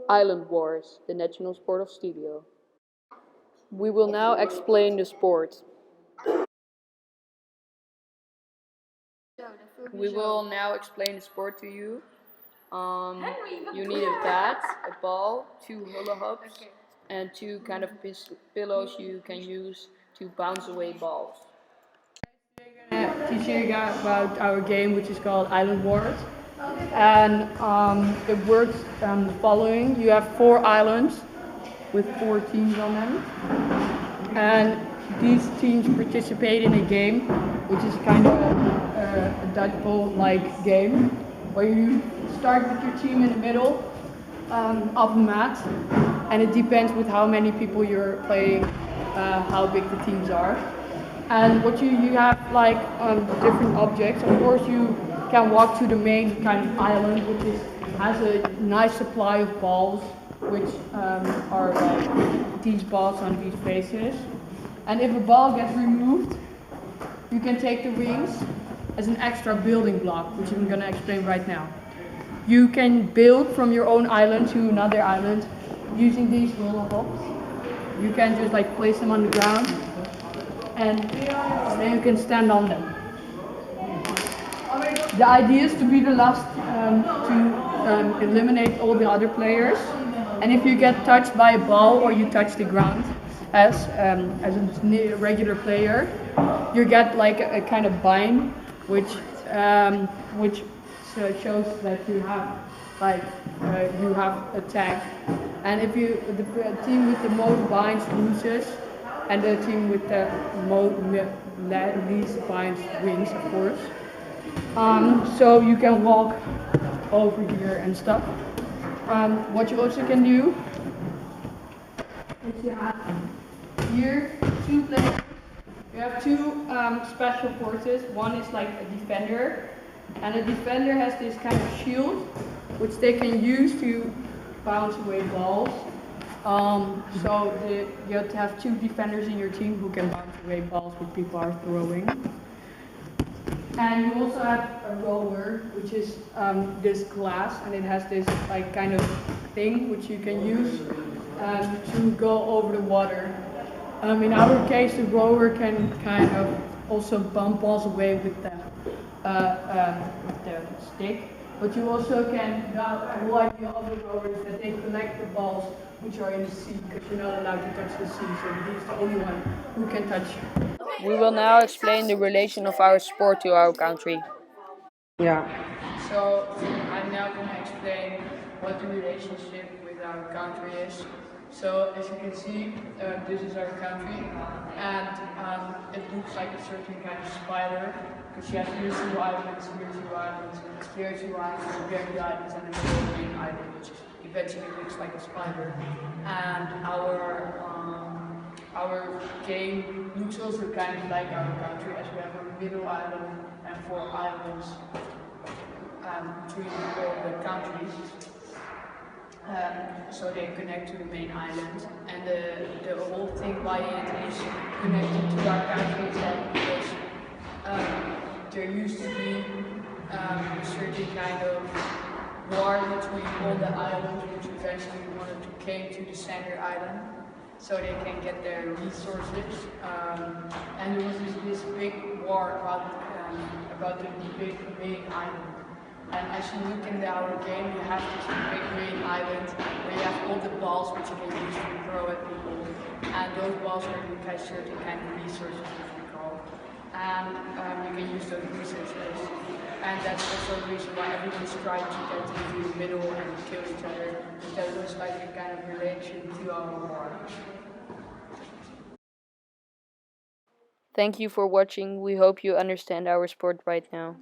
Island Wars, the national sport of Studio. We will now explain the sport. We will now explain the sport to you. You need a bat, a ball, two hula hoops, and two kind of pillows you can use to bounce away balls. Teach you guys about our game, which is called Island Wars, and it works the following: you have 4 islands with 4 teams on them, and these teams participate in a game, which is kind of a dodgeball-like game, where you start with your team in the middle of the mat, and it depends with how many people you're playing, how big the teams are. And what you have like different objects. Of course, you can walk to the main kind of island, which has a nice supply of balls, which are like these balls on these faces. And if a ball gets removed, you can take the wings as an extra building block, which I'm going to explain right now. You can build from your own island to another island using these little hooks. You can just like place them on the ground, and then you can stand on them. The idea is to be the last to eliminate all the other players. And if you get touched by a ball or you touch the ground as a regular player, you get like a kind of bind, which shows that you have you have a tag. And if the team with the most binds loses, and the team with the least binds wins, of course. So you can walk over here and stuff. What you also can do is you have here 2 players. You have 2 special forces. One is like a defender, and a defender has this kind of shield, which they can use to bounce away balls. You have to have 2 defenders in your team who can bounce away balls when people are throwing. And you also have a rower, which is this glass, and it has this like kind of thing which you can use to go over the water. In our case, the rower can kind of also bump balls away with the stick. But you also can, the whole idea of the rower is that they collect the balls which are in the sea, because you're not allowed to touch the sea, so he's the only one who can touch you. We will now explain the relation of our sport to our country. Yeah. So I'm now going to explain what the relationship with our country is. So as you can see, this is our country, and it looks like a certain kind of spider, because you have here 2 islands, here 2 islands, here 2 islands, here 2 islands, and the main island, which eventually looks like a spider. And our game looks also kind of like our country, as we have a middle island and 4 islands between all the countries. So they connect to the main island, and the whole thing why it is connected to our country is that because there used to be a certain kind of war between all the islands, which eventually wanted to came to the center island, so they can get their resources. And there was this big war about the big main island. And as you look in our game, you have this big main island where you have all the balls which you can use to throw at people. And those balls are like certain kind of resources, which we call. And you can use those resources. And that's also the reason why everyone's trying to get into the middle and kill each other, because that looks like a kind of relation to our war. Thank you for watching. We hope you understand our sport right now.